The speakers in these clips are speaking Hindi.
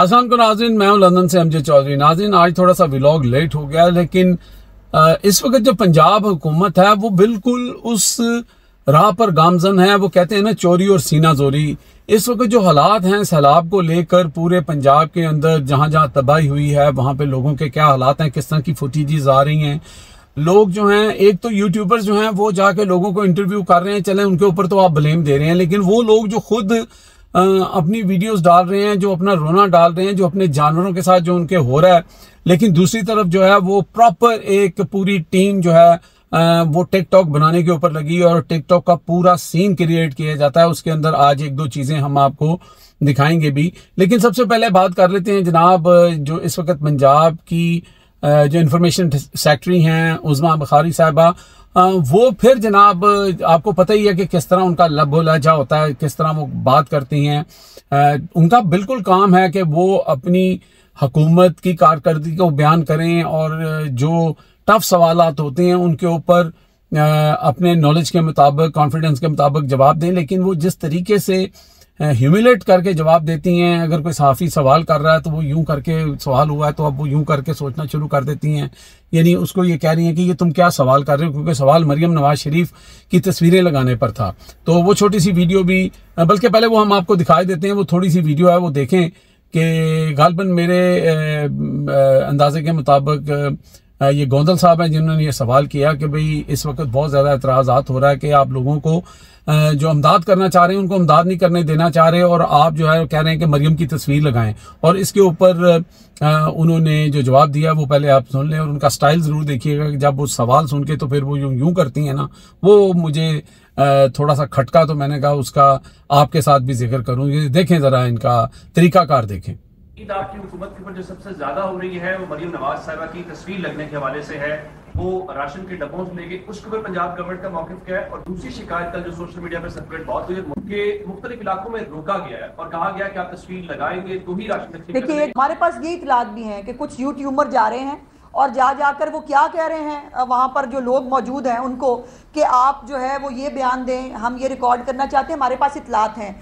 अस्सलाम वालेकुम नाज़रीन, मैं हूं लंदन से एमजे चौधरी। नाज़रीन, आज थोड़ा सा व्लॉग लेट हो गया, लेकिन इस वक्त जो पंजाब हुकूमत है वो बिल्कुल उस राह पर गामजन है। वो कहते हैं ना, चोरी और सीना जोरी। इस वक्त जो हालात हैं सैलाब को लेकर पूरे पंजाब के अंदर जहां जहां तबाही हुई है वहां पे लोगों के क्या हालात हैं, किस तरह की फुटेजेस आ रही हैं। लोग जो हैं, एक तो यूट्यूबर्स जो हैं वो जाके लोगों को इंटरव्यू कर रहे हैं, चले उनके ऊपर तो आप ब्लेम दे रहे हैं, लेकिन वो लोग जो खुद अपनी वीडियोस डाल रहे हैं, जो अपना रोना डाल रहे हैं, जो अपने जानवरों के साथ जो उनके हो रहा है, लेकिन दूसरी तरफ जो है वो प्रॉपर एक पूरी टीम जो है वो टिकटॉक बनाने के ऊपर लगी और टिकटॉक का पूरा सीन क्रिएट किया जाता है। उसके अंदर आज एक दो चीजें हम आपको दिखाएंगे भी, लेकिन सबसे पहले बात कर लेते हैं जनाब, जो इस वक्त पंजाब की जो इंफॉर्मेशन सेक्रेटरी हैं उज़मा बुखारी साहिबा, वो फिर जनाब आपको पता ही है कि किस तरह उनका लबो लहजा होता है, किस तरह वो बात करती हैं। उनका बिल्कुल काम है कि वो अपनी हुकूमत की कारकर्दगी को बयान करें और जो टफ सवालात होते हैं उनके ऊपर अपने नॉलेज के मुताबिक, कॉन्फिडेंस के मुताबिक जवाब दें। लेकिन वो जिस तरीके से ह्यूमिलेट करके जवाब देती हैं, अगर कोई सहाफ़ी सवाल कर रहा है तो वो यूं करके सवाल हुआ है तो अब वो यूं करके सोचना शुरू कर देती हैं, यानी उसको ये कह रही हैं कि ये तुम क्या सवाल कर रहे हो, क्योंकि सवाल मरियम नवाज शरीफ की तस्वीरें लगाने पर था। तो वो छोटी सी वीडियो भी, बल्कि पहले वो हम आपको दिखाई देते हैं, वो थोड़ी सी वीडियो है, वो देखें कि गालबन मेरे अंदाजे के मुताबिक ये गोंदल साहब हैं जिन्होंने ये सवाल किया कि भाई इस वक्त बहुत ज़्यादा एतराज़ात हो रहा है कि आप लोगों को जो अमदाद करना चाह रहे हैं उनको अमदाद नहीं करने देना चाह रहे, और आप जो है कह रहे हैं कि मरियम की तस्वीर लगाएं। और इसके ऊपर उन्होंने जो जवाब दिया वो पहले आप सुन लें और उनका स्टाइल ज़रूर देखिएगा कि जब वो सवाल सुन के तो फिर वो यूं करती हैं ना, वो मुझे थोड़ा सा खटका, तो मैंने कहा उसका आपके साथ भी जिक्र करूँ। ये देखें ज़रा, इनका तरीकाकार देखें। आपकी हुकूमत के ऊपर जो सबसे ज्यादा हो रही है वो मरियम नवाज साहिबा की तस्वीर लगने के हवाले से है, वो राशन के डब्बों से लेके उसके ऊपर पंजाब गवर्नमेंट का मौक़िफ़ क्या है। और दूसरी शिकायत कल जो सोशल मीडिया पर सर्कुलेट बहुत हुई है कि मुख्तलिफ इलाकों में रोका गया है और कहा गया कि आप तस्वीर लगाएंगे तो ही राशन। देखिए, हमारे पास ये इतलात भी हैं कि कुछ यूट्यूबर जा रहे हैं और जाकर वो क्या कह रहे हैं वहाँ पर जो लोग मौजूद हैं उनको, कि आप जो है वो ये बयान दें, हम ये रिकॉर्ड करना चाहते हैं। हमारे पास इतलात हैं।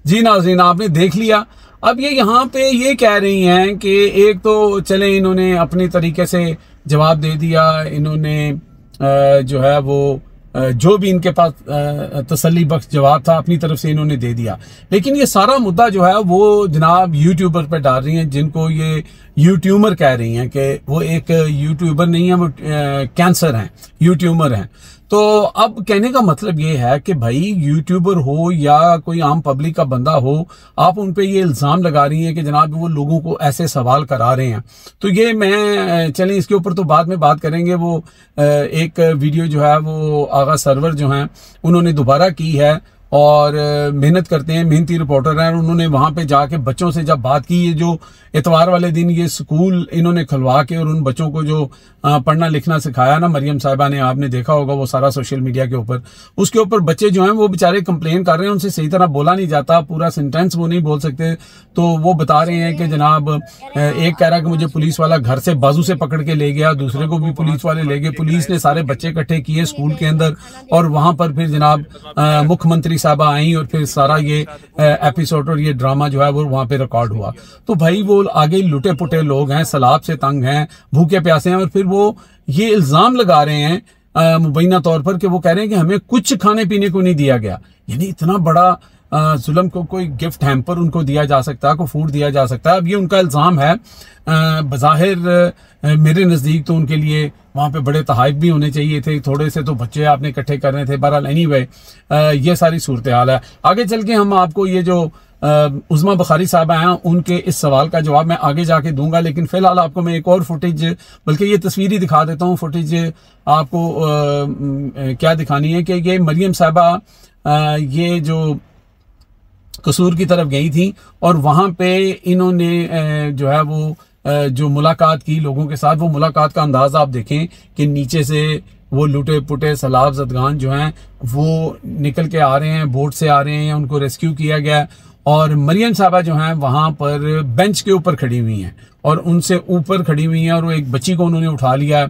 जी नाज़रीन, आपने देख लिया। अब ये यहाँ पे ये कह रही हैं कि एक तो चले इन्होंने अपनी तरीके से जवाब दे दिया, इन्होंने जो है वो जो भी इनके पास तसल्ली बख्श जवाब था अपनी तरफ से इन्होंने दे दिया, लेकिन ये सारा मुद्दा जो है वो जनाब यूट्यूबर पे डाल रही हैं, जिनको ये यूट्यूबर कह रही हैं कि वो एक यूट्यूबर नहीं है, वो कैंसर हैं, यूट्यूबर हैं। तो अब कहने का मतलब ये है कि भाई यूट्यूबर हो या कोई आम पब्लिक का बंदा हो, आप उन पे ये इल्ज़ाम लगा रही हैं कि जनाब वो लोगों को ऐसे सवाल करा रहे हैं। तो ये मैं चलें इसके ऊपर तो बाद में बात करेंगे। वो एक वीडियो जो है वो आगा सरवर जो हैं उन्होंने दोबारा की है और मेहनत करते हैं, मेहनती रिपोर्टर हैं, और उन्होंने वहां पे जाके बच्चों से जब बात की, ये जो इतवार वाले दिन ये स्कूल इन्होंने खुलवा के और उन बच्चों को जो पढ़ना लिखना सिखाया ना मरियम साहिबा ने, आपने देखा होगा वो सारा सोशल मीडिया के ऊपर, उसके ऊपर बच्चे जो हैं वो बेचारे कंप्लेन कर रहे हैं, उनसे सही तरह बोला नहीं जाता, पूरा सेंटेंस वो नहीं बोल सकते। तो वो बता रहे हैं कि जनाब एक कह रहा है कि मुझे पुलिस वाला घर से बाजू से पकड़ के ले गया, दूसरे को भी पुलिस वाले ले गए, पुलिस ने सारे बच्चे इकट्ठे किए स्कूल के अंदर और वहां पर फिर जनाब मुख्यमंत्री साहबा आई और फिर सारा ये एपिसोड और ये ड्रामा जो है वो वहां पे रिकॉर्ड हुआ। तो भाई वो आगे लुटे पुटे लोग हैं, सलाब से तंग हैं, भूखे प्यासे हैं, और फिर वो ये इल्जाम लगा रहे हैं मुबैना तौर पर कि वो कह रहे हैं कि हमें कुछ खाने पीने को नहीं दिया गया। यानी इतना बड़ा जुल्म को कोई गिफ्ट हैम्पर उनको दिया जा सकता है, कोई फूड दिया जा सकता है। अब ये उनका इल्जाम है। बज़ाहिर मेरे नज़दीक तो उनके लिए वहाँ पे बड़े तहाइफ भी होने चाहिए थे, थोड़े से तो बच्चे आपने इकट्ठे करने थे। बहरहाल एनीवे ये सारी सूरत हाल है। आगे चल के हम आपको ये जो उज़मा बुखारी साहबा हैं उनके इस सवाल का जवाब मैं आगे जाके दूंगा, लेकिन फिलहाल आपको मैं एक और फुटेज, बल्कि ये तस्वीर ही दिखा देता हूँ। फुटेज आपको क्या दिखानी है कि ये मरियम साहबा ये जो कसूर की तरफ गई थी और वहां पे इन्होंने जो है वो जो मुलाकात की लोगों के साथ, वो मुलाकात का अंदाज आप देखें कि नीचे से वो लुटे पुटे सैलाब ज़दगान जो हैं वो निकल के आ रहे हैं, बोट से आ रहे हैं, उनको रेस्क्यू किया गया और मरियम साहबा जो हैं वहां पर बेंच के ऊपर खड़ी हुई हैं और उनसे ऊपर खड़ी हुई हैं और वो एक बच्ची को उन्होंने उठा लिया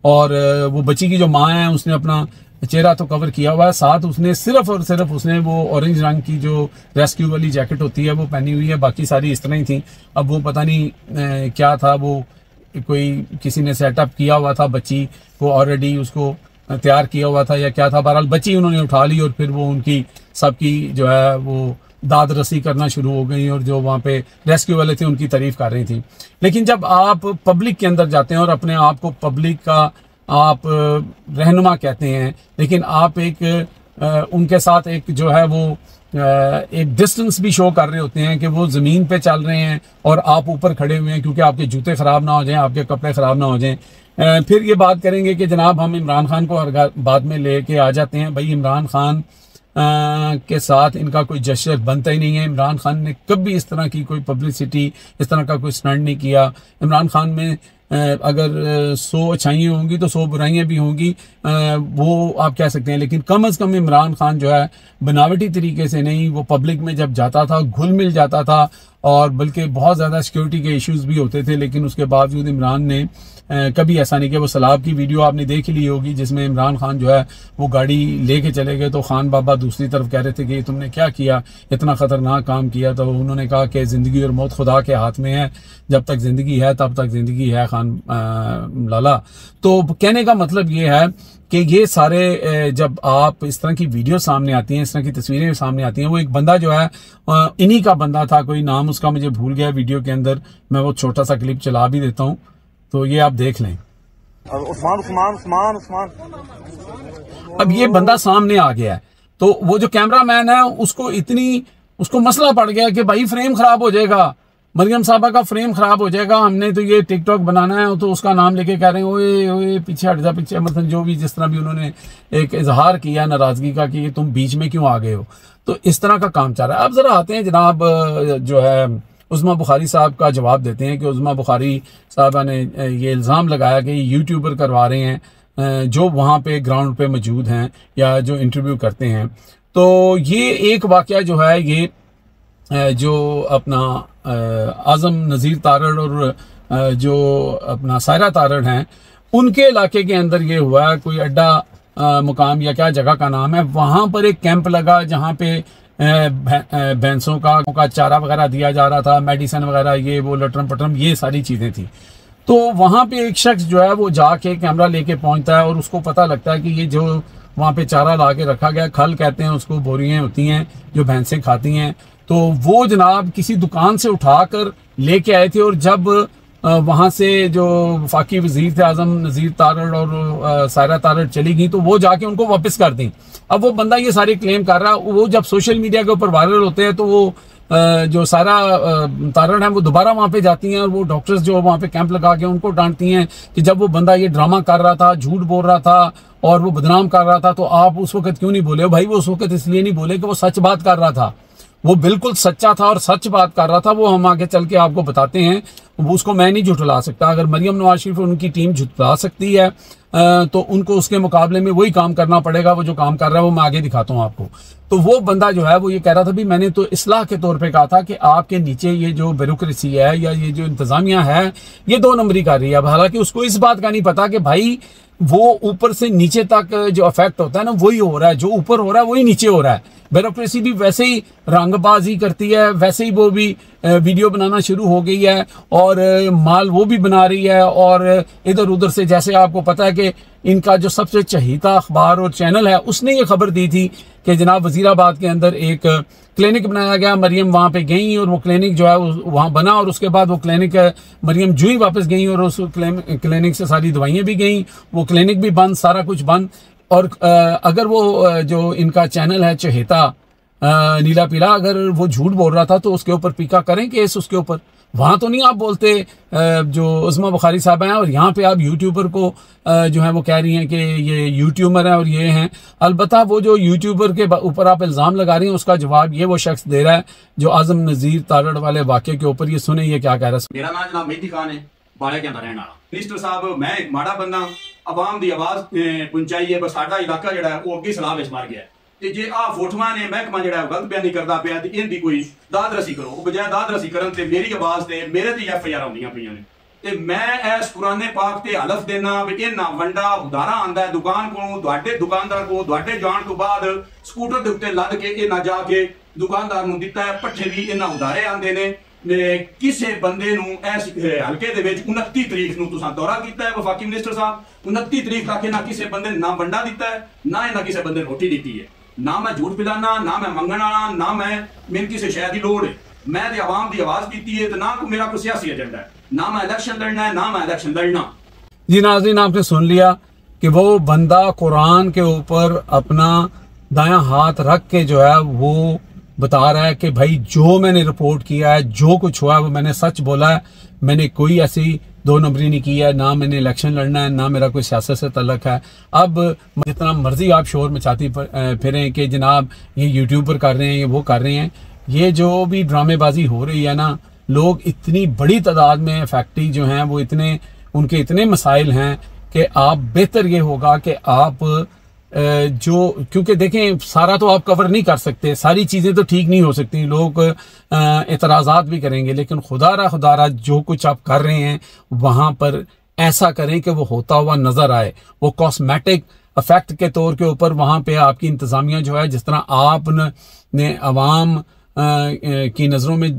और वो बच्ची की जो माँ है उसने अपना चेहरा तो कवर किया हुआ है, साथ उसने सिर्फ और सिर्फ उसने वो ऑरेंज रंग की जो रेस्क्यू वाली जैकेट होती है वो पहनी हुई है, बाकी सारी इस तरह ही थी। अब वो पता नहीं क्या था, वो कोई किसी ने सेटअप किया हुआ था बच्ची को, ऑलरेडी उसको तैयार किया हुआ था या क्या था। बहरहाल बच्ची उन्होंने उठा ली और फिर वो उनकी सबकी जो है वो दाद रसी करना शुरू हो गई और जो वहाँ पे रेस्क्यू वाले थे उनकी तारीफ कर रही थी। लेकिन जब आप पब्लिक के अंदर जाते हैं और अपने आप को पब्लिक का आप रहनुमा कहते हैं, लेकिन आप एक उनके साथ एक जो है वो एक डिस्टेंस भी शो कर रहे होते हैं कि वो ज़मीन पे चल रहे हैं और आप ऊपर खड़े हुए हैं क्योंकि आपके जूते ख़राब ना हो जाएं, आपके कपड़े ख़राब ना हो जाएं। फिर ये बात करेंगे कि जनाब हम इमरान खान को हर बात में लेके आ जाते हैं। भाई इमरान खान के साथ इनका कोई जश्न बनता ही नहीं है। इमरान खान ने कभी इस तरह की कोई पब्लिसिटी, इस तरह का कोई स्टंट नहीं किया। इमरान खान में अगर 100 अच्छाइयाँ होंगी तो 100 बुराइयाँ भी होंगी, वो आप कह सकते हैं। लेकिन कम से कम इमरान खान जो है बनावटी तरीके से नहीं, वो पब्लिक में जब जाता था घुल मिल जाता था और बल्कि बहुत ज़्यादा सिक्योरिटी के इश्यूज भी होते थे, लेकिन उसके बावजूद इमरान ने कभी ऐसा नहीं किया। वो सलाब की वीडियो आपने देख ली होगी जिसमें इमरान खान जो है वो गाड़ी लेके चले गए तो खान बाबा दूसरी तरफ कह रहे थे कि तुमने क्या किया, इतना ख़तरनाक काम किया। तो उन्होंने कहा कि ज़िंदगी और मौत खुदा के हाथ में है, जब तक ज़िंदगी है तब तक ज़िंदगी है खान लाला। तो कहने का मतलब ये है कि ये सारे जब आप इस तरह की वीडियो सामने आती हैं, इस तरह की तस्वीरें सामने आती हैं, वो एक बंदा जो है इन्हीं का बंदा था, कोई नाम उसका मुझे भूल गया वीडियो के अंदर, मैं वो छोटा सा क्लिप चला भी देता हूँ तो ये आप देख लें। उस्मान उस्मान उस्मान उस्मान अब ये बंदा सामने आ गया है तो वो जो कैमरामैन है उसको मसला पड़ गया कि भाई फ्रेम खराब हो जाएगा, मरियम साहबा का फ्रेम खराब हो जाएगा, हमने तो ये टिकटॉक बनाना है। तो उसका नाम लेके कह रहे हैं ओए ओए पीछे हट जा पीछे, मतलब जो भी जिस तरह भी उन्होंने एक इजहार किया नाराजगी का कि तुम बीच में क्यों आ गए हो, तो इस तरह का काम चल रहा है। अब जरा आते हैं जनाब जो है उस्मा बुखारी साहब का जवाब देते हैं कि उस्मा बुखारी साहबा ने ये इल्ज़ाम लगाया कि यूट्यूबर करवा रहे हैं जो वहाँ पे ग्राउंड पे मौजूद हैं या जो इंटरव्यू करते हैं। तो ये एक वाक़या जो है ये जो अपना आज़म नज़ीर तारड़ और जो अपना सायरा तारड़ हैं उनके इलाके के अंदर ये हुआ है। कोई अड्डा मुकाम या क्या जगह का नाम है, वहाँ पर एक कैंप लगा जहाँ पे भैंसों का चारा वगैरह दिया जा रहा था, मेडिसिन वगैरह ये वो लटरम पटरम ये सारी चीज़ें थी। तो वहाँ पे एक शख्स जो है वो जाके कैमरा लेके पहुँचता है और उसको पता लगता है कि ये जो वहाँ पे चारा ला के रखा गया, खल कहते हैं उसको, बोरियाँ होती हैं जो भैंसें खाती हैं, तो वो जनाब किसी दुकान से उठाकर लेके आए थे। और जब वहाँ से जो वफाकी वजीर थे आज़म नज़ीर तारड़ और सायरा तारड़ चली गई तो वो जाके उनको वापस कर दी। अब वो बंदा ये सारे क्लेम कर रहा है, वो जब सोशल मीडिया के ऊपर वायरल होते हैं तो वो जो सारा तारड़ है वो दोबारा वहाँ पे जाती हैं और वो डॉक्टर्स जो वहाँ पे कैंप लगा के उनको डांटती हैं कि जब वो बंदा ये ड्रामा कर रहा था, झूठ बोल रहा था और वो बदनाम कर रहा था तो आप उस वक्त क्यों नहीं बोले। भाई वो उस वक्त इसलिए नहीं बोले कि वो सच बात कर रहा था, वो बिल्कुल सच्चा था और सच बात कर रहा था। वो हम आगे चल के आपको बताते हैं, उसको मैं नहीं झुठला सकता। अगर मरियम नवाज शरीफ उनकी टीम झुठला सकती है तो उनको उसके मुकाबले में वही काम करना पड़ेगा। वो जो काम कर रहा है वो मैं आगे दिखाता हूँ आपको। तो वो बंदा जो है वो ये कह रहा था भी मैंने तो इस्लाह के तौर पे कहा था कि आपके नीचे ये जो ब्यूरोक्रेसी है या ये जो इंतजामिया है ये 2 नंबरी कर रही है। हालांकि उसको इस बात का नहीं पता कि भाई वो ऊपर से नीचे तक जो अफेक्ट होता है ना वही हो रहा है, जो ऊपर हो रहा है वही नीचे हो रहा है। ब्यूरोक्रेसी भी वैसे ही रंगबाजी करती है, वैसे ही वो भी वीडियो बनाना शुरू हो गई है और माल वो भी बना रही है। और इधर उधर से जैसे आपको पता है कि इनका जो सबसे चहीता अखबार और चैनल है उसने ये खबर दी थी कि जनाब वजीराबाद के अंदर एक क्लिनिक बनाया गया, मरियम वहाँ पे गई और वो क्लिनिक जो है वहाँ बना और उसके बाद वो क्लिनिक मरियम जो ही वापस गई और उस क्लिनिक से सारी दवाइयाँ भी गई, वो क्लिनिक भी बंद, सारा कुछ बंद। और अगर वो जो इनका चैनल है चहेता नीला पीला, अगर वो झूठ बोल रहा था तो उसके ऊपर पीका करें केस उसके ऊपर। वहाँ तो नहीं आप बोलते जो उस्मा बुखारी साहब हैं और यहाँ पे आप यूट्यूबर को जो है वो कह रही हैं कि ये यूट्यूबर है और ये हैं। अलबत्ता वो जो यूट्यूबर के ऊपर आप इल्ज़ाम लगा रही हैं उसका जवाब ये वो शख्स दे रहा है जो आज़म नज़ीर तारड़ वाले वाक़े के ऊपर। ये सुने ये क्या कह रहा है। मेरा नाम जनाब मेहदी खान है, बाड़े के अंदर रहने वाला। मिनिस्टर साहब मैं एक माड़ा बंदा, आवाम की आवाज़ पहुंचाई है, बस साडा इलाका जो है वो अगे सलाह विच मर गया ते जे आ फोटोआं ने महकमा जो गलत बयानी करता पाया तो इनकी कोई दाद रसी करो, बजाय दाद रसी करन ते मेरी आवाज़ ते मेरे ते FIR आउंदियां पईयां ने। ਤੇ ਮੈਂ ਇਸ ਕੁਰਾਨੇ ਪਾਕ ਤੇ ਹਲਫ ਦੇਣਾ ਵੀ ਇਹਨਾਂ ਵੰਡਾ ਉਧਾਰਾ ਆਂਦਾ ਹੈ ਦੁਕਾਨ ਕੋਲੋਂ, ਤੁਹਾਡੇ ਦੁਕਾਨਦਾਰ ਕੋਲ, ਤੁਹਾਡੇ ਜਾਣ ਤੋਂ ਬਾਅਦ ਸਕੂਟਰ ਦੇ ਉੱਤੇ ਲੱਦ ਕੇ ਇਹ ਨਾ ਜਾ ਕੇ ਦੁਕਾਨਦਾਰ ਨੂੰ ਦਿੱਤਾ ਹੈ। ਪੱਠੇ ਵੀ ਇਹਨਾਂ ਉਧਾਰੇ ਆਂਦੇ ਨੇ। ਕਿਸੇ ਬੰਦੇ ਨੂੰ ਇਸ ਹਲਕੇ ਦੇ ਵਿੱਚ 29 ਤਰੀਕ ਨੂੰ ਤੁਸੀਂ ਦੌਰਾ ਕੀਤਾ ਹੈ ਵਫਾਕੀ ਮਿਨਿਸਟਰ ਸਾਹਿਬ, 29 ਤਰੀਕ ਤੱਕ ਇਹਨਾਂ ਕਿਸੇ ਬੰਦੇ ਨੇ ਨਾ ਵੰਡਾ ਦਿੱਤਾ ਹੈ, ਨਾ ਇਹਨਾਂ ਕਿਸੇ ਬੰਦੇ ਨੇ ਰੋਟੀ ਦਿੱਤੀ ਹੈ। ਨਾ मैं झूठ पिलाना, ना मैं मंगण वाला, ना मैंने किसी शहर की लोड़ है। मैं तो आवाम की आवाज दी है, तो ना मेरा कोई सियासी एजेंडा है, ना मैं इलेक्शन लड़ना है, ना मैं इलेक्शन लड़ना। जी नाज़रीन, आपने सुन लिया कि वो बंदा कुरान के ऊपर अपना दायां हाथ रख के जो है वो बता रहा है कि भाई जो मैंने रिपोर्ट किया है, जो कुछ हुआ है वो मैंने सच बोला है, मैंने कोई ऐसी दो नंबरी नहीं की है, ना मैंने इलेक्शन लड़ना है, ना मेरा कोई सियासत से तल्लक है। अब जितना मर्जी आप शोर मचाती फिरें कि जनाब ये यूट्यूब पर कर रहे हैं, ये वो कर रहे हैं, ये जो भी ड्रामेबाजी हो रही है ना, लोग इतनी बड़ी तादाद में फैक्ट्री जो हैं वो उनके इतने मसाइल हैं कि आप बेहतर ये होगा कि आप क्योंकि देखें सारा तो आप कवर नहीं कर सकते, सारी चीज़ें तो ठीक नहीं हो सकती, लोग एतराज़ात भी करेंगे, लेकिन खुदारा जो कुछ आप कर रहे हैं वहाँ पर ऐसा करें कि वो होता हुआ नज़र आए। वो कॉस्मेटिक इफेक्ट के तौर के ऊपर वहाँ पे आपकी इंतज़ामिया जो है, जिस तरह आपने अवाम की नज़रों में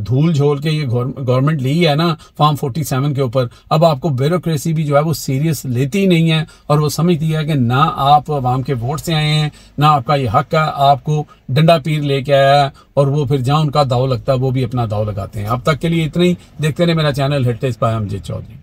धूल झोल के ये गवर्नमेंट ली है ना फॉर्म 47 के ऊपर, अब आपको ब्यूरोक्रेसी भी जो है वो सीरियस लेती नहीं है और वो समझती है कि ना आप अवाम के वोट से आए हैं, ना आपका ये हक है, आपको डंडा पीर लेके आया है, और वो फिर जहाँ उनका दाव लगता है वो भी अपना दाव लगाते हैं। अब तक के लिए इतना ही। देखते रहे मेरा channel hit test by Amjad Chaudhary.